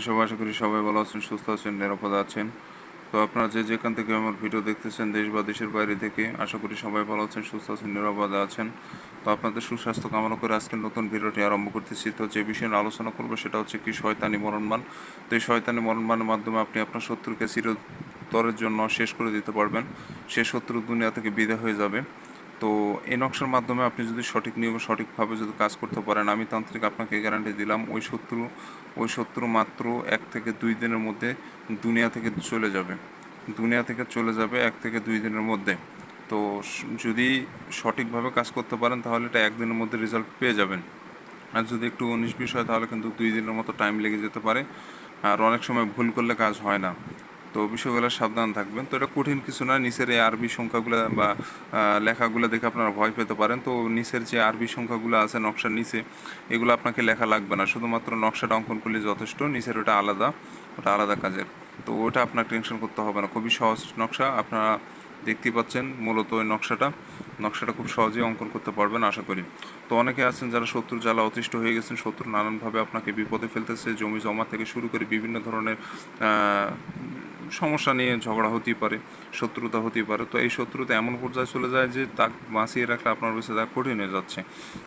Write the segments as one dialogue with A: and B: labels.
A: সবাই আশা করি সবাই ভালো আছেন, সুস্থ আছেন, নিরাপদে আছেন। তো আপনারা যে যেখান থেকে আমার ভিডিও দেখতেছেন, দেশ বা দেশের বাইরে থেকে, আশা করি সবাই ভালো আছেন, সুস্থ আছেন, নিরাপদে আছেন। তো আপনাদের সুস্বাস্থ্য কামনা করে আজকের নতুন ভিডিওটি আরম্ভ করতেছি। তো যে বিষয়ে নিয়ে আলোচনা করবো সেটা হচ্ছে কি শয়তানি মরণবান। তো এই শয়তানি মরণবানের মাধ্যমে আপনি আপনার শত্রুকে চিরতরের জন্য শেষ করে দিতে পারবেন। সে শত্রু দুনিয়া থেকে বিদায় হয়ে যাবে। তো এই নকশার মাধ্যমে আপনি যদি সঠিক নিয়মে সঠিকভাবে যদি কাজ করতে পারেন, আমি তান্ত্রিক আপনাকে গ্যারান্টি দিলাম ওই শত্রু মাত্র 1 থেকে 2 দিনের মধ্যে দুনিয়া থেকে চলে যাবে। এক থেকে দুই দিনের মধ্যে। তো যদি সঠিকভাবে কাজ করতে পারেন তাহলে এটা একদিনের মধ্যে রেজাল্ট পেয়ে যাবেন। আর যদি একটু 19-20 হয় তাহলে কিন্তু 2 দিনের মতো টাইম লেগে যেতে পারে। আর অনেক সময় ভুল করলে কাজ হয় না। তো বিষয়গুলো সাবধান থাকবেন। তো এটা কঠিন কিছু না। নিচের এই আরবি সংখ্যাগুলো বা লেখাগুলো দেখে আপনারা ভয় পেতে পারেন। তো নিচের যে আরবি সংখ্যাগুলো আছে নকশার নিচে, এগুলো আপনাকে লেখা লাগবে না, শুধুমাত্র নকশাটা অঙ্কন করলে যথেষ্ট। নিচের ওটা আলাদা কাজের। তো ওটা আপনার টেনশন করতে হবে না, খুবই সহজ নকশা। আপনারা দেখতেই পাচ্ছেন মূলত ওই নকশাটা খুব সহজেই অঙ্কন করতে পারবেন আশা করি। তো অনেকে আছেন যারা শত্রু জ্বালা অতিষ্ঠ হয়ে গেছেন, শত্রু নানানভাবে আপনাকে বিপদে ফেলতেছে, জমি জমা থেকে শুরু করে বিভিন্ন ধরনের সমস্যা নিয়ে ঝগড়া হতেই পারে, শত্রুতা হতেই পারে। তো এই শত্রুতা এমন পর্যায়ে চলে যায় যে তাক বাঁচিয়ে রাখলে আপনার কাছে তা কঠিন হয়ে যাচ্ছে।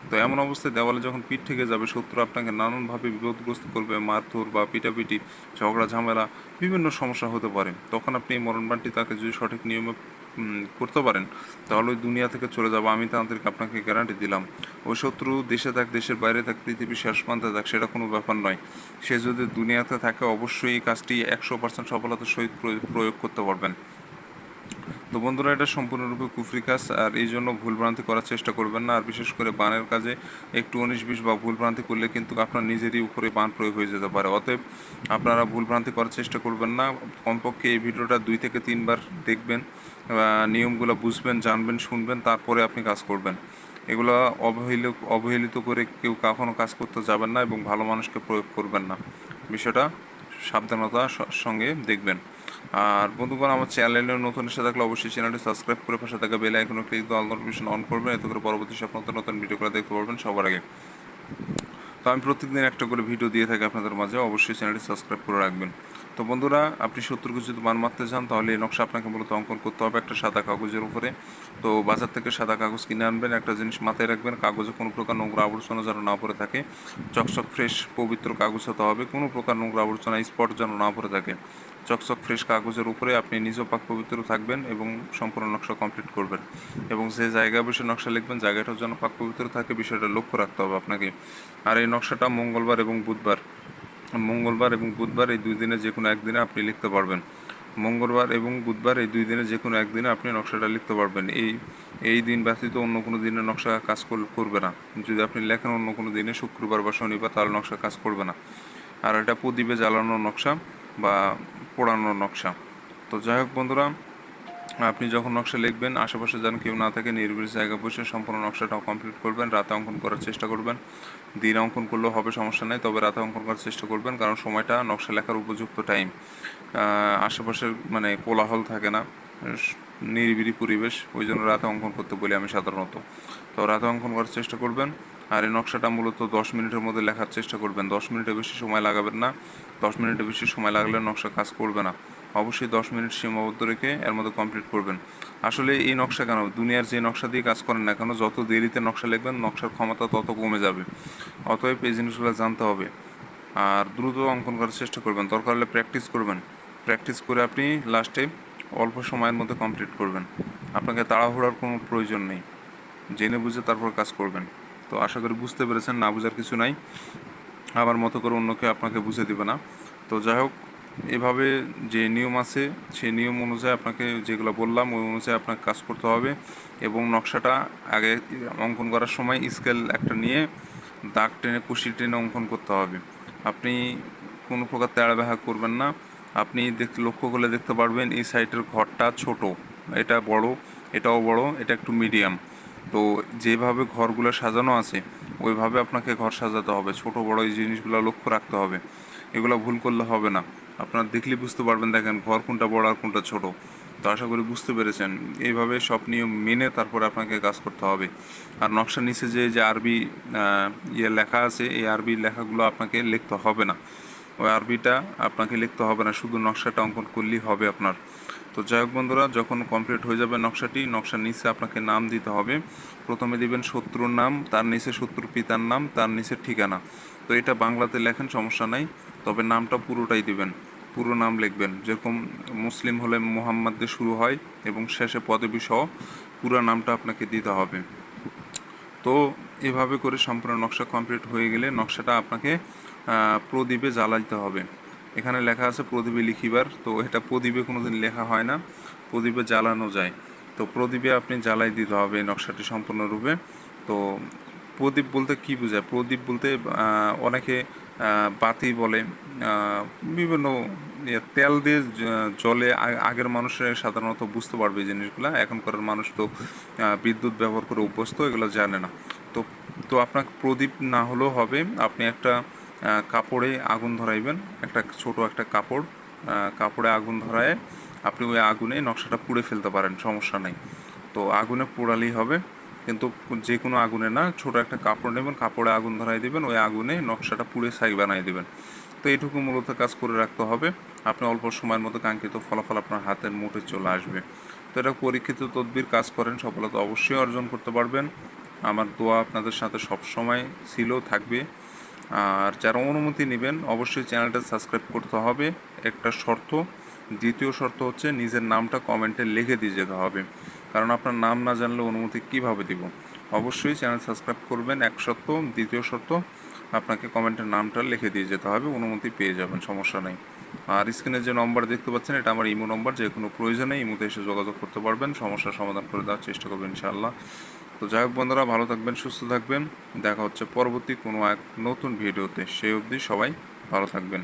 A: তো এমন অবস্থায় দেওয়ালে যখন পিঠ থেকে যাবে, শত্রু আপনাকে নানানভাবে বিপদগ্রস্ত করবে, মারধর বা পিটাপিটি, ঝগড়া ঝামেলা, বিভিন্ন সমস্যা হতে পারে। তখন আপনি এই মরণবাণটি তাকে যদি সঠিক নিয়মে করতে পারেন তাহলে ওই দুনিয়া থেকে চলে যাবো, আমি তাদেরকে আপনাকে গ্যারান্টি দিলাম। ওই শত্রু দেশে থাক, দেশের বাইরে থাক, পৃথিবীর শেষ প্রান্তে থাক, সেটা কোনো ব্যাপার নয়। সে যদি দুনিয়াতে থাকে অবশ্যই এই কাজটি 100% সফলতার সহিত প্রয়োগ করতে পারবেন। তো বন্ধুরা, এটা সম্পূর্ণরূপে কুফরি কাজ, আর এই জন্য ভুলভ্রান্তি করার চেষ্টা করবেন না। আর বিশেষ করে বানের কাজে একটু 19-20 বা ভুলভ্রান্তি করলে কিন্তু আপনার নিজেরই উপরে বান প্রয়োগ হয়ে যেতে পারে। অতএব আপনারা ভুলভ্রান্তি করার চেষ্টা করবেন না। কমপক্ষে এই ভিডিওটা 2 থেকে 3 বার দেখবেন, নিয়মগুলো বুঝবেন, জানবেন, শুনবেন, তারপরে আপনি কাজ করবেন। এগুলো অবহেলিত করে কেউ কখনো কাজ করতে যাবেন না এবং ভালো মানুষকে প্রয়োগ করবেন না। বিষয়টা সাবধানতার সঙ্গে দেখবেন। আর বন্ধুগণ, আমার চ্যানেলে নতুন এসে থাকলে অবশ্যই চ্যানেলটি সাবস্ক্রাইব করে পাশে থাকা বেল আইকনে ক্লিক দিয়ে অল নোটিফিকেশন অন করবেন, এতে করে পরবর্তী সব নতুন নতুন ভিডিওগুলো দেখতে পারবেন সবার আগে। তো আমি প্রত্যেকদিন একটা করে ভিডিও দিয়ে থাকি আপনাদের মাঝে, অবশ্যই চ্যানেলটি সাবস্ক্রাইব করে রাখবেন। তো বন্ধুরা, আপনি শত্রুকে যদি বান মারতে চান তাহলে এই নকশা আপনাকে মূলত অঙ্কন করতে হবে একটা সাদা কাগজের উপরে। তো বাজার থেকে সাদা কাগজ কিনে আনবেন। একটা জিনিস মাথায় রাখবেন, কাগজে কোনো প্রকার নোংরা আবর্জনা যেন না পড়ে থাকে। চকচক ফ্রেশ পবিত্র কাগজ হতে হবে, কোনো প্রকার নোংরা আবর্জনা স্পট যেন না পড়ে থাকে। চকচক ফ্রেশ কাগজের উপরে আপনি নিজেও পাক পবিত্র থাকবেন এবং সম্পূর্ণ নকশা কমপ্লিট করবেন। এবং যে জায়গায় বসে নকশা লিখবেন জায়গাটাও যেন পাক পবিত্র থাকে, বিষয়টা লক্ষ্য রাখতে হবে আপনাকে। আর এই নকশাটা মঙ্গলবার এবং বুধবার এই 2 দিনে যে কোনো একদিনে আপনি লিখতে পারবেন। মঙ্গলবার এবং বুধবার এই 2 দিনে যে কোনো একদিনে আপনি নকশাটা লিখতে পারবেন। এই দিন ব্যতীত অন্য কোনো দিনে নকশা কাজ করবে না। যদি আপনি লেখেন অন্য কোনো দিনে, শুক্রবার বা শনিবার, তাহলে নকশা কাজ করবে না। আর এটা প্রদীপে জ্বালানোর নকশা বা পোড়ানোর নকশা। তো যাই হোক বন্ধুরা, আপনি যখন নকশা লিখবেন আশেপাশে যেন কেউ না থাকে, নিরিবিলি জায়গা বসে সম্পূর্ণ নকশাটা কমপ্লিট করবেন। রাতে অঙ্কন করার চেষ্টা করবেন, দিনে অঙ্কন করলেও হবে, সমস্যা নেই, তবে রাতে অঙ্কন করার চেষ্টা করবেন, কারণ সময়টা নকশা লেখার উপযুক্ত টাইম। আশেপাশের মানে কোলাহল থাকে না, নিরিবিলি পরিবেশ, ওই জন্য রাতে অঙ্কন করতে বলি আমি সাধারণত। তো রাতে অঙ্কন করার চেষ্টা করবেন। আর এই নকশাটা মূলত 10 মিনিটের মধ্যে লেখার চেষ্টা করবেন। 10 মিনিটের বেশি সময় লাগাবেন না। 10 মিনিটের বেশি সময় লাগলে নকশা কাজ করবে না। অবশ্যই 10 মিনিট সীমাবদ্ধ রেখে এর মধ্যে কমপ্লিট করবেন। আসলে এই নকশা কেন, দুনিয়ার যে নকশা দিয়ে কাজ করেন না কেন, যত দেরিতে নকশা লিখবেন নকশার ক্ষমতা তত কমে যাবে। অতএব এই জিনিসগুলো জানতে হবে। আর দ্রুত অঙ্কন করার চেষ্টা করবেন, দরকার হলে প্র্যাকটিস করবেন। প্র্যাকটিস করে আপনি লাস্টে অল্প সময়ের মধ্যে কমপ্লিট করবেন। আপনাকে তাড়াহুড়ার কোনো প্রয়োজন নেই, জেনে বুঝে তারপর কাজ করবেন। তো আশা করি বুঝতে পেরেছেন, না বুঝার কিছু নাই, আমার মতো করে অন্যকে আপনাকে বুঝে দেবে না। তো যাই হোক, এভাবে যে নিয়ম আছে সেই নিয়ম অনুযায়ী আপনাকে যেগুলো বললাম ওই অনুযায়ী আপনাকে কাজ করতে হবে। এবং নকশাটা আগে অঙ্কন করার সময় স্কেল একটা নিয়ে দাগ টেনে কুশি টেনে অঙ্কন করতে হবে। আপনি কোনো প্রকার তেড়া বেহা করবেন না। আপনি লক্ষ্য করলে দেখতে পারবেন এই সাইডের ঘরটা ছোট, এটা বড়, এটাও বড়, এটা একটু মিডিয়াম। তো যেভাবে ঘরগুলো সাজানো আছে ওইভাবে আপনাকে ঘর সাজাতে হবে। ছোট বড় এই জিনিসগুলো লক্ষ্য রাখতে হবে, এগুলো ভুল করলে হবে না। আপনারা দেখলে বুঝতে পারবেন, দেখেন ঘর কোনটা বড় আর কোনটা ছোট। তো আশা করি বুঝতে পেরেছেন। এইভাবে সব নিয়ম মেনে তারপরে আপনাকে কাজ করতে হবে। আর নকশার নিচে যে যে আরবি লেখা আছে, এই আরবি লেখাগুলো আপনাকে লিখতে হবে না। ওই আরবিটা আপনাকে লিখতে হবে না, শুধু নকশাটা অঙ্কন করলেই হবে আপনার। তো যাই হোক বন্ধুরা, যখন কমপ্লিট হয়ে যাবে নকশাটি, নকশার নিচে আপনাকে নাম দিতে হবে। প্রথমে দিবেন শত্রুর নাম, তার নিচে শত্রুর পিতার নাম, তার নিচে ঠিকানা। তো এটা বাংলাতে লেখেন, সমস্যা নাই, তবে নামটা পুরোটাই দিবেন, পুরো নাম লিখবেন। যেরকম মুসলিম হলে মোহাম্মদ দিয়ে শুরু হয় এবং শেষে পদবী সহ পুরো নামটা আপনাকে দিতে হবে। তো এভাবে করে সম্পূর্ণ নকশা কমপ্লিট হয়ে গেলে নকশাটা আপনাকে প্রদীপে জ্বালাইতে হবে। এখানে লেখা আছে প্রদীপে লিখিবার, তো এটা প্রদীপে কোনোদিন লেখা হয় না, প্রদীপে জ্বালানো যায়। তো প্রদীপে আপনি জ্বালাই দিতে হবে এই নকশাটি সম্পূর্ণরূপে। তো প্রদীপ বলতে কি বোঝায়? প্রদীপ বলতে অনেকে বাতি বলে, বিভিন্ন তেল দিয়ে জলে, আগের মানুষের সাধারণত বুঝতে পারবে এই জিনিসগুলো, এখনকার মানুষ তো বিদ্যুৎ ব্যবহার করে অভ্যস্ত, এগুলো জানে না। তো তো আপনার প্রদীপ না হলেও হবে, আপনি একটা কাপড়ে আগুন ধরাইবেন, একটা ছোট একটা কাপড়, কাপড়ে আগুন ধরায় আপনি ওই আগুনে নকশাটা পুড়ে ফেলতে পারেন, সমস্যা নেই। তো আগুনে পোড়ালেই হবে, কিন্তু যে কোনো আগুনে না, ছোট একটা কাপড় নেবেন, কাপড়ে আগুন ধরাই দিবেন, ওই আগুনে নকশাটা পুড়ে ছাই বানাই দিবেন। তো এইটুকু মূলত কাজ করে রাখতে হবে, আপনি অল্প সময়ের মধ্যে কাঙ্ক্ষিত ফলাফল আপনার হাতের মুঠে চলে আসবে। তো এটা পরীক্ষিত তদবির, কাজ করেন, সফলতা অবশ্যই অর্জন করতে পারবেন। আমার দোয়া আপনাদের সাথে সবসময় ছিল, থাকবে। আর যারা অনুমতি নেবেন অবশ্যই চ্যানেলটা সাবস্ক্রাইব করতে হবে, একটা শর্ত। দ্বিতীয় শর্ত হচ্ছে নিজের নামটা কমেন্টে লিখে দিয়ে যেতে হবে, কারণ আপনার নাম না জানলে অনুমতি কিভাবে দিব। অবশ্যই চ্যানেল সাবস্ক্রাইব করবেন, এক শর্ত। দ্বিতীয় শর্ত, আপনাকে কমেন্টের নামটা লিখে দিয়ে যেতে হবে, অনুমতি পেয়ে যাবেন, সমস্যা নেই। আর স্ক্রিনে যে নম্বর দেখতে পাচ্ছেন এটা আমার ইমো নম্বর, যে কোনো প্রয়োজনে ইমোতে এসে যোগাযোগ করতে পারবেন, সমস্যার সমাধান করে দেওয়ার চেষ্টা করবেন ইনশাআল্লাহ। তো যাই হোক বন্ধুরা, ভালো থাকবেন, সুস্থ থাকবেন, দেখা হচ্ছে পরবর্তী কোনো এক নতুন ভিডিওতে। সেই অবধি সবাই ভালো থাকবেন।